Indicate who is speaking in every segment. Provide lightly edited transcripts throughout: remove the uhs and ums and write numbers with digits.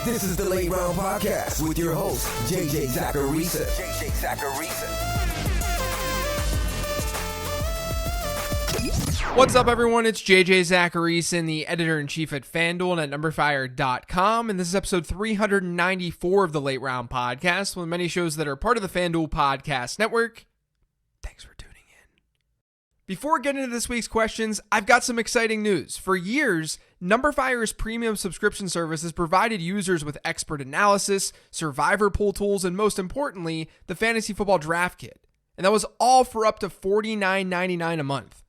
Speaker 1: This is the Late Round Podcast with your host, JJ Zacharisa.
Speaker 2: What's up, everyone? It's JJ Zacharisa, the editor-in-chief at FanDuel and at numberfire.com, and this is episode 394 of the Late Round Podcast, one of many shows that are part of the FanDuel Podcast Network. Thanks for tuning in. Before getting into this week's questions, I've got some exciting news. For years, NumberFire's premium subscription service has provided users with expert analysis, survivor pool tools, and most importantly, the Fantasy Football Draft Kit. And that was all for up to $49.99 a month.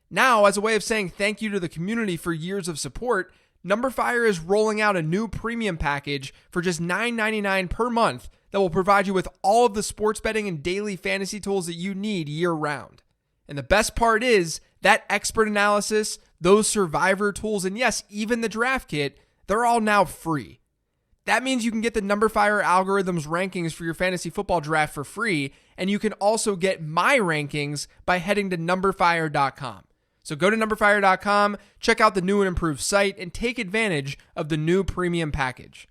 Speaker 2: Now, as a way of saying thank you to the community for years of support, NumberFire is rolling out a new premium package for just $9.99 per month that will provide you with all of the sports betting and daily fantasy tools that you need year-round. And the best part is, that expert analysis, those survivor tools, and yes, even the draft kit, they're all now free. That means you can get the NumberFire algorithm's rankings for your fantasy football draft for free, and you can also get my rankings by heading to numberfire.com. So go to numberfire.com, check out the new and improved site, and take advantage of the new premium package.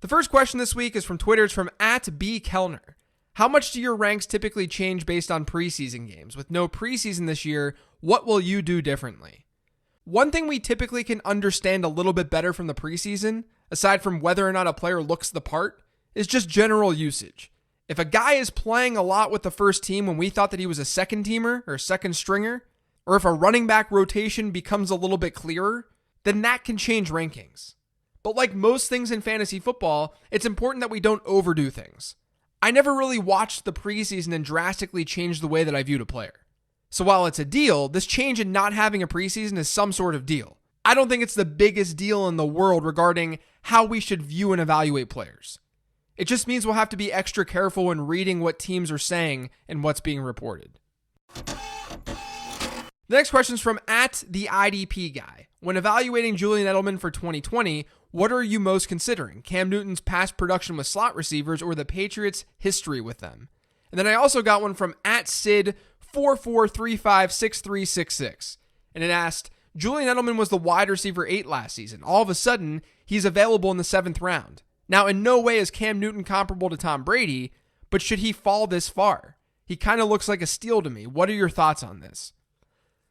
Speaker 2: The first question this week is from Twitter. It's from @BKellner. How much do your ranks typically change based on preseason games? With no preseason this year, what will you do differently? One thing we typically can understand a little bit better from the preseason, aside from whether or not a player looks the part, is just general usage. If a guy is playing a lot with the first team when we thought that he was a second teamer or second stringer, or if a running back rotation becomes a little bit clearer, then that can change rankings. But like most things in fantasy football, it's important that we don't overdo things. I never really watched the preseason and drastically changed the way that I viewed a player. So while it's a deal, this change in not having a preseason is some sort of deal. I don't think it's the biggest deal in the world regarding how we should view and evaluate players. It just means we'll have to be extra careful when reading what teams are saying and what's being reported. The next question is from @TheIDPGuy. When evaluating Julian Edelman for 2020, what are you most considering? Cam Newton's past production with slot receivers or the Patriots' history with them? And then I also got one from @Sid44356366. And it asked, Julian Edelman was the wide receiver 8 last season. All of a sudden, he's available in the 7th round. Now, in no way is Cam Newton comparable to Tom Brady, but should he fall this far? He kind of looks like a steal to me. What are your thoughts on this?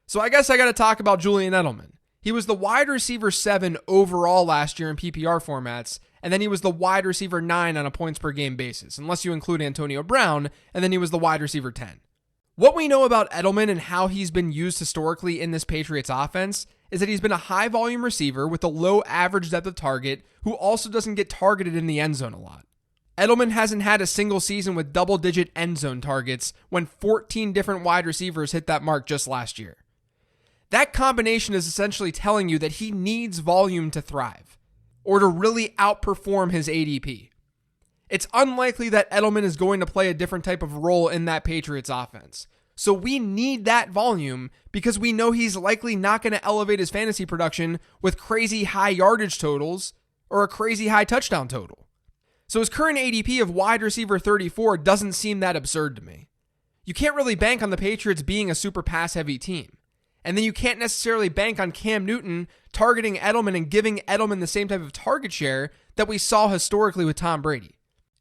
Speaker 2: So I guess I got to talk about Julian Edelman. He was the wide receiver 7 overall last year in PPR formats, and then he was the wide receiver 9 on a points per game basis, unless you include Antonio Brown, and then he was the wide receiver 10. What we know about Edelman and how he's been used historically in this Patriots offense is that he's been a high volume receiver with a low average depth of target who also doesn't get targeted in the end zone a lot. Edelman hasn't had a single season with double-digit end zone targets when 14 different wide receivers hit that mark just last year. That combination is essentially telling you that he needs volume to thrive, or to really outperform his ADP. It's unlikely that Edelman is going to play a different type of role in that Patriots offense. So we need that volume because we know he's likely not going to elevate his fantasy production with crazy high yardage totals or a crazy high touchdown total. So his current ADP of wide receiver 34 doesn't seem that absurd to me. You can't really bank on the Patriots being a super pass-heavy team. And then you can't necessarily bank on Cam Newton targeting Edelman and giving Edelman the same type of target share that we saw historically with Tom Brady.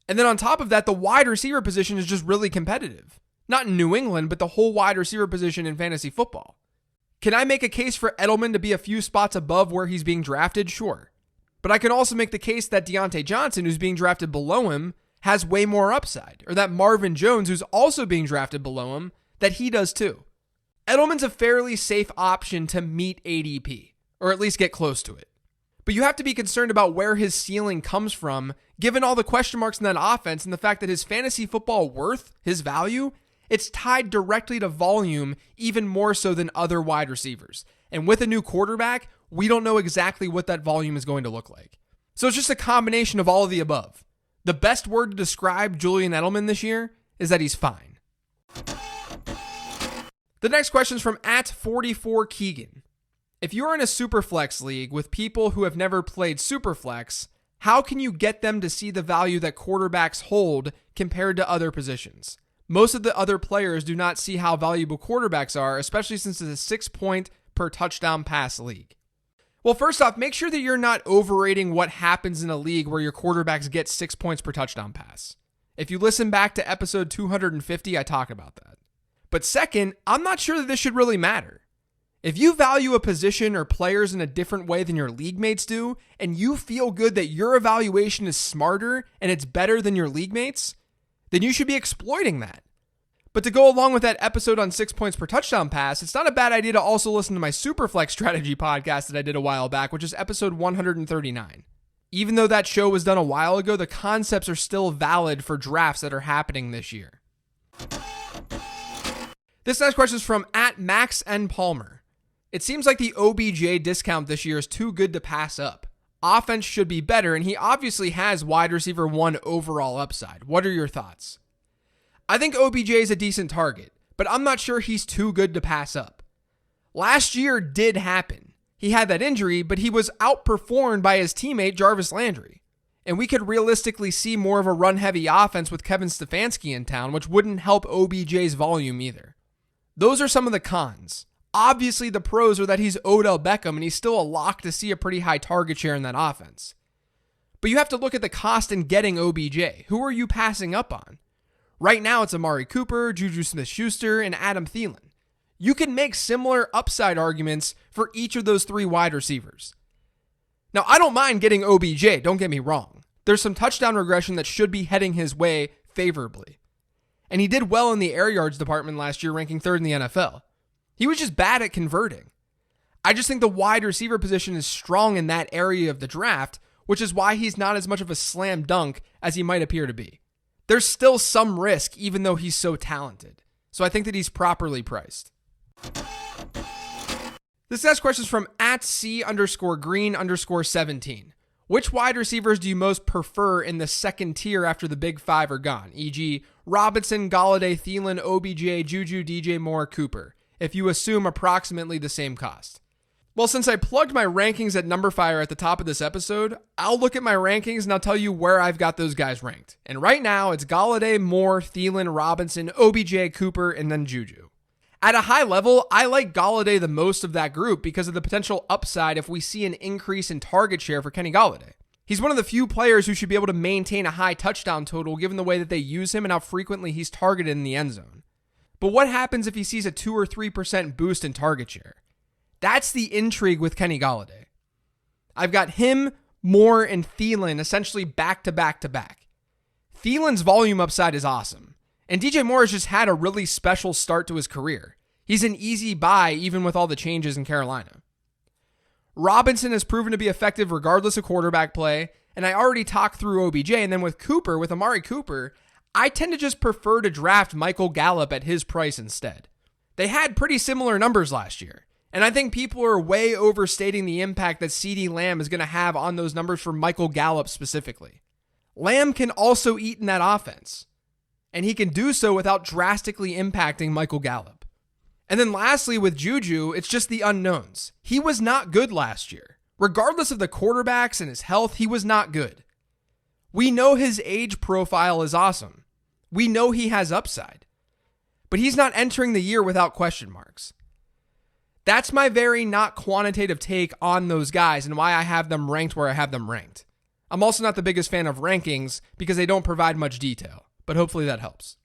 Speaker 2: And then on top of that, the wide receiver position is just really competitive. Not in New England, but the whole wide receiver position in fantasy football. Can I make a case for Edelman to be a few spots above where he's being drafted? Sure. But I can also make the case that Deontay Johnson, who's being drafted below him, has way more upside. Or that Marvin Jones, who's also being drafted below him, that he does too. Edelman's a fairly safe option to meet ADP, or at least get close to it. But you have to be concerned about where his ceiling comes from, given all the question marks in that offense and the fact that his fantasy football worth, his value, it's tied directly to volume even more so than other wide receivers. And with a new quarterback, we don't know exactly what that volume is going to look like. So it's just a combination of all of the above. The best word to describe Julian Edelman this year is that he's fine. The next question is from @44Keegan. If you're in a Superflex league with people who have never played Superflex, how can you get them to see the value that quarterbacks hold compared to other positions? Most of the other players do not see how valuable quarterbacks are, especially since it's a 6-point per touchdown pass league. Well, first off, make sure that you're not overrating what happens in a league where your quarterbacks get 6 points per touchdown pass. If you listen back to episode 250, I talk about that. But second, I'm not sure that this should really matter. If you value a position or players in a different way than your league mates do, and you feel good that your evaluation is smarter and it's better than your league mates, then you should be exploiting that. But to go along with that episode on 6 points per touchdown pass, it's not a bad idea to also listen to my Superflex strategy podcast that I did a while back, which is episode 139. Even though that show was done a while ago, the concepts are still valid for drafts that are happening this year. This next question is from @MaxNPalmer. It seems like the OBJ discount this year is too good to pass up. Offense should be better, and he obviously has wide receiver 1 overall upside. What are your thoughts? I think OBJ is a decent target, but I'm not sure he's too good to pass up. Last year did happen. He had that injury, but he was outperformed by his teammate Jarvis Landry. And we could realistically see more of a run-heavy offense with Kevin Stefanski in town, which wouldn't help OBJ's volume either. Those are some of the cons. Obviously, the pros are that he's Odell Beckham and he's still a lock to see a pretty high target share in that offense. But you have to look at the cost in getting OBJ. Who are you passing up on? Right now, it's Amari Cooper, Juju Smith-Schuster, and Adam Thielen. You can make similar upside arguments for each of those 3 wide receivers. Now, I don't mind getting OBJ, don't get me wrong. There's some touchdown regression that should be heading his way favorably. And he did well in the air yards department last year, ranking 3rd in the NFL. He was just bad at converting. I just think the wide receiver position is strong in that area of the draft, which is why he's not as much of a slam dunk as he might appear to be. There's still some risk, even though he's so talented. So I think that he's properly priced. This next question is from @C_green_17. Which wide receivers do you most prefer in the second tier after the big 5 are gone? E.g., Robinson, Golladay, Thielen, OBJ, Juju, DJ Moore, Cooper, if you assume approximately the same cost. Well, since I plugged my rankings at Number Fire at the top of this episode, I'll look at my rankings and I'll tell you where I've got those guys ranked. And right now, it's Golladay, Moore, Thielen, Robinson, OBJ, Cooper, and then Juju. At a high level, I like Golladay the most of that group because of the potential upside if we see an increase in target share for Kenny Golladay. He's one of the few players who should be able to maintain a high touchdown total given the way that they use him and how frequently he's targeted in the end zone. But what happens if he sees a 2 or 3% boost in target share? That's the intrigue with Kenny Golladay. I've got him, Moore, and Thielen essentially back to back to back. Thielen's volume upside is awesome. And DJ Moore has just had a really special start to his career. He's an easy buy even with all the changes in Carolina. Robinson has proven to be effective regardless of quarterback play, and I already talked through OBJ, and then with Amari Cooper, I tend to just prefer to draft Michael Gallup at his price instead. They had pretty similar numbers last year, and I think people are way overstating the impact that CeeDee Lamb is going to have on those numbers for Michael Gallup specifically. Lamb can also eat in that offense, and he can do so without drastically impacting Michael Gallup. And then lastly, with Juju, it's just the unknowns. He was not good last year. Regardless of the quarterbacks and his health, he was not good. We know his age profile is awesome. We know he has upside. But he's not entering the year without question marks. That's my very not quantitative take on those guys and why I have them ranked where I have them ranked. I'm also not the biggest fan of rankings because they don't provide much detail, but hopefully that helps.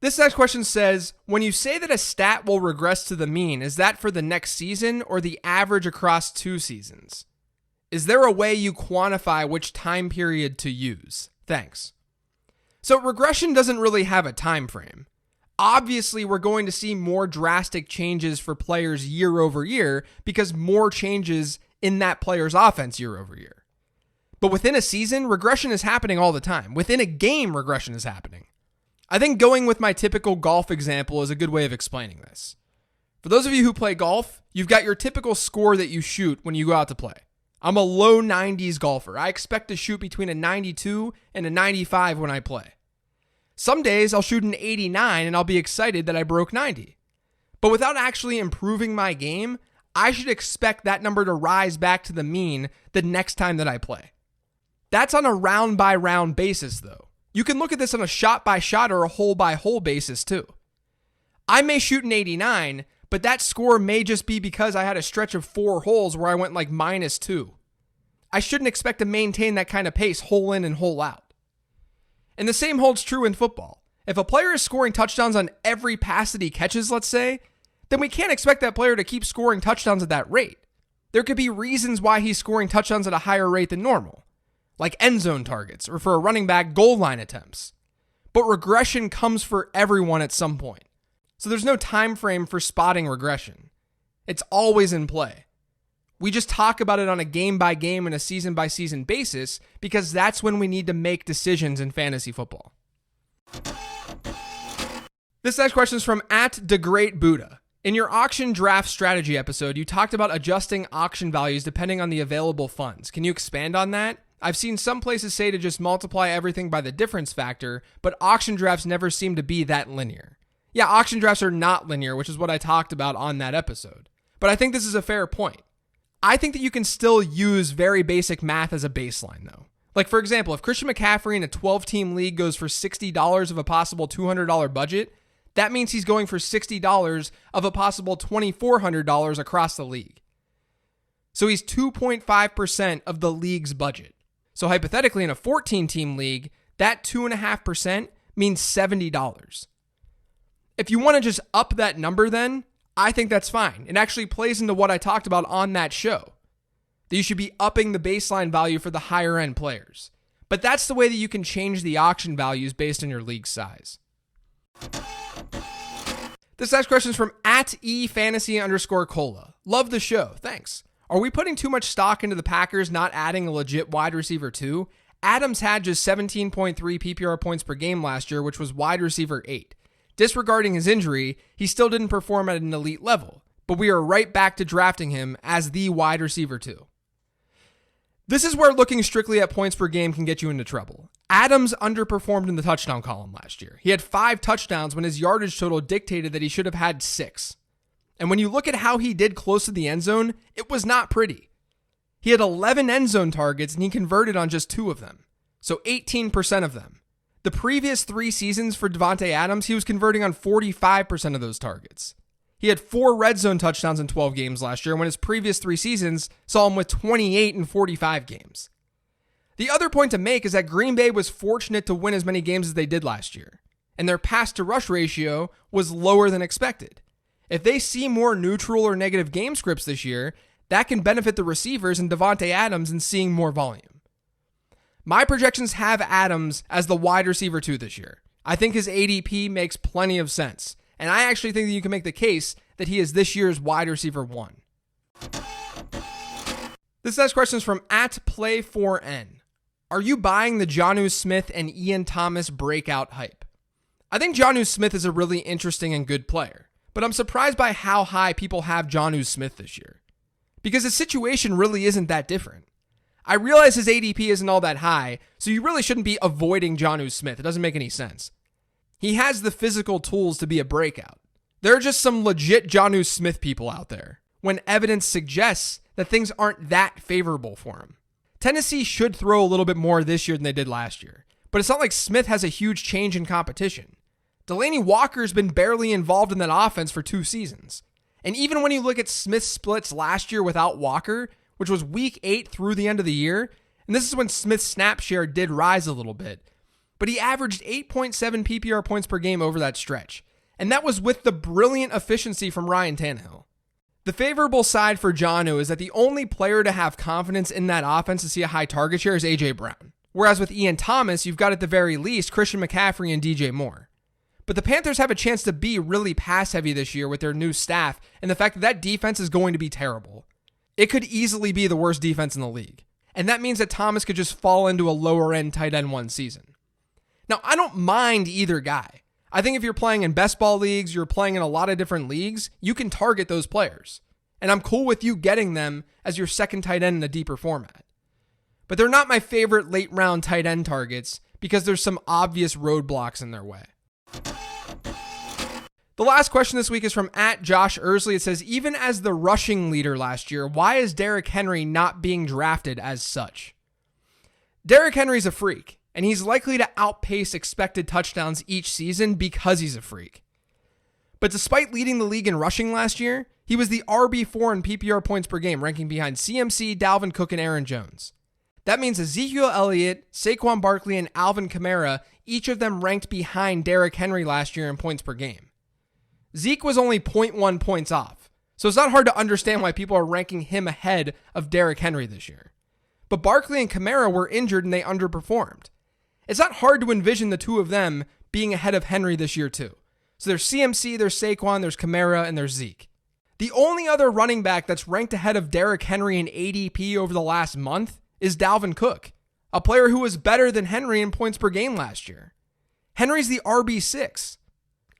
Speaker 2: This next question says, when you say that a stat will regress to the mean, is that for the next season or the average across 2 seasons? Is there a way you quantify which time period to use? Thanks. So regression doesn't really have a time frame. Obviously, we're going to see more drastic changes for players year over year because more changes in that player's offense year over year. But within a season, regression is happening all the time. Within a game, regression is happening. I think going with my typical golf example is a good way of explaining this. For those of you who play golf, you've got your typical score that you shoot when you go out to play. I'm a low 90s golfer. I expect to shoot between a 92 and a 95 when I play. Some days I'll shoot an 89 and I'll be excited that I broke 90. But without actually improving my game, I should expect that number to rise back to the mean the next time that I play. That's on a round by round basis though. You can look at this on a shot by shot or a hole by hole basis too. I may shoot an 89, but that score may just be because I had a stretch of 4 holes where I went like -2. I shouldn't expect to maintain that kind of pace hole in and hole out. And the same holds true in football. If a player is scoring touchdowns on every pass that he catches, let's say, then we can't expect that player to keep scoring touchdowns at that rate. There could be reasons why he's scoring touchdowns at a higher rate than normal, like end zone targets or for a running back goal line attempts. But regression comes for everyone at some point. So there's no time frame for spotting regression. It's always in play. We just talk about it on a game-by-game and a season-by-season basis because that's when we need to make decisions in fantasy football. This next question is from @TheGreatBuddha. In your auction draft strategy episode, you talked about adjusting auction values depending on the available funds. Can you expand on that? I've seen some places say to just multiply everything by the difference factor, but auction drafts never seem to be that linear. Yeah, auction drafts are not linear, which is what I talked about on that episode. But I think this is a fair point. I think that you can still use very basic math as a baseline, though. Like, for example, if Christian McCaffrey in a 12-team league goes for $60 of a possible $200 budget, that means he's going for $60 of a possible $2,400 across the league. So he's 2.5% of the league's budget. So hypothetically, in a 14-team league, that 2.5% means $70. If you want to just up that number then, I think that's fine. It actually plays into what I talked about on that show, that you should be upping the baseline value for the higher end players. But that's the way that you can change the auction values based on your league size. This next question is from @efantasy_cola. Love the show. Thanks. Are we putting too much stock into the Packers not adding a legit wide receiver too? Adams had just 17.3 PPR points per game last year, which was wide receiver 8. Disregarding his injury, he still didn't perform at an elite level, but we are right back to drafting him as the wide receiver 2. This is where looking strictly at points per game can get you into trouble. Adams underperformed in the touchdown column last year. He had 5 touchdowns when his yardage total dictated that he should have had 6. And when you look at how he did close to the end zone, it was not pretty. He had 11 end zone targets and he converted on just 2 of them, so 18% of them. The previous 3 seasons for Davante Adams, he was converting on 45% of those targets. He had 4 red zone touchdowns in 12 games last year when his previous 3 seasons saw him with 28 in 45 games. The other point to make is that Green Bay was fortunate to win as many games as they did last year, and their pass-to-rush ratio was lower than expected. If they see more neutral or negative game scripts this year, that can benefit the receivers and Davante Adams in seeing more volume. My projections have Adams as the wide receiver 2 this year. I think his ADP makes plenty of sense, and I actually think that you can make the case that he is this year's wide receiver 1. This next question is from @Play4N. Are you buying the Jonnu Smith and Ian Thomas breakout hype? I think Jonnu Smith is a really interesting and good player, but I'm surprised by how high people have Jonnu Smith this year, because his situation really isn't that different. I realize his ADP isn't all that high, so you really shouldn't be avoiding Jonnu Smith. It doesn't make any sense. He has the physical tools to be a breakout. There are just some legit Jonnu Smith people out there, when evidence suggests that things aren't that favorable for him. Tennessee should throw a little bit more this year than they did last year, but it's not like Smith has a huge change in competition. Delaney Walker's been barely involved in that offense for 2 seasons. And even when you look at Smith's splits last year without Walker, which was week 8 through the end of the year, and this is when Smith's snap share did rise a little bit, but he averaged 8.7 PPR points per game over that stretch, and that was with the brilliant efficiency from Ryan Tannehill. The favorable side for Jonnu is that the only player to have confidence in that offense to see a high target share is A.J. Brown, whereas with Ian Thomas, you've got at the very least Christian McCaffrey and DJ Moore. But the Panthers have a chance to be really pass-heavy this year with their new staff and the fact that that defense is going to be terrible. It could easily be the worst defense in the league. And that means that Thomas could just fall into a lower-end tight end 1 season. Now, I don't mind either guy. I think if you're playing in best ball leagues, you're playing in a lot of different leagues, you can target those players. And I'm cool with you getting them as your second tight end in a deeper format. But they're not my favorite late-round tight end targets because there's some obvious roadblocks in their way. The last question this week is from @Josh Ursley. It says, even as the rushing leader last year, why is Derrick Henry not being drafted as such? Derrick Henry's a freak, and he's likely to outpace expected touchdowns each season because he's a freak. But despite leading the league in rushing last year, he was the RB4 in PPR points per game, ranking behind CMC, Dalvin Cook, and Aaron Jones. That means Ezekiel Elliott, Saquon Barkley, and Alvin Kamara, each of them ranked behind Derrick Henry last year in points per game. Zeke was only 0.1 points off, so it's not hard to understand why people are ranking him ahead of Derrick Henry this year. But Barkley and Kamara were injured and they underperformed. It's not hard to envision the two of them being ahead of Henry this year too. So there's CMC, there's Saquon, there's Kamara, and there's Zeke. The only other running back that's ranked ahead of Derrick Henry in ADP over the last month is Dalvin Cook, a player who was better than Henry in points per game last year. Henry's the RB6.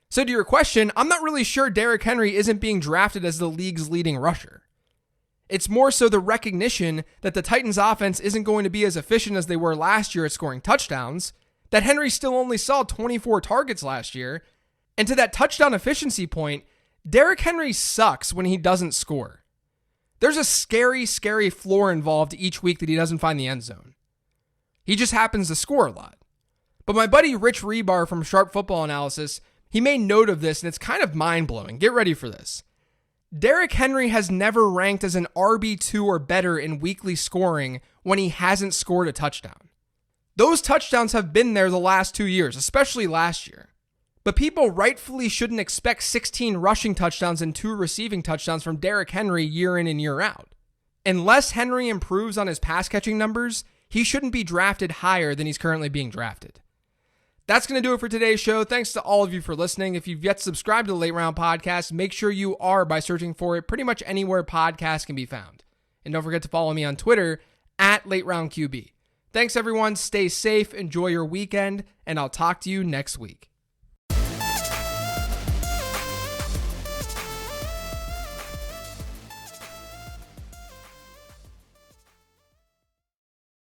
Speaker 2: So to your question, I'm not really sure Derrick Henry isn't being drafted as the league's leading rusher. It's more so the recognition that the Titans' offense isn't going to be as efficient as they were last year at scoring touchdowns, that Henry still only saw 24 targets last year, and to that touchdown efficiency point, Derrick Henry sucks when he doesn't score. There's a scary, scary floor involved each week that he doesn't find the end zone. He just happens to score a lot. But my buddy Rich Rebar from Sharp Football Analysis, he made note of this, and it's kind of mind-blowing. Get ready for this. Derrick Henry has never ranked as an RB2 or better in weekly scoring when he hasn't scored a touchdown. Those touchdowns have been there the last 2 years, especially last year. But people rightfully shouldn't expect 16 rushing touchdowns and 2 receiving touchdowns from Derrick Henry year in and year out. Unless Henry improves on his pass catching numbers, he shouldn't be drafted higher than he's currently being drafted. That's going to do it for today's show. Thanks to all of you for listening. If you've yet subscribed to the Late Round Podcast, make sure you are by searching for it pretty much anywhere podcasts can be found. And don't forget to follow me on Twitter at LateRoundQB. Thanks everyone. Stay safe. Enjoy your weekend. And I'll talk to you next week.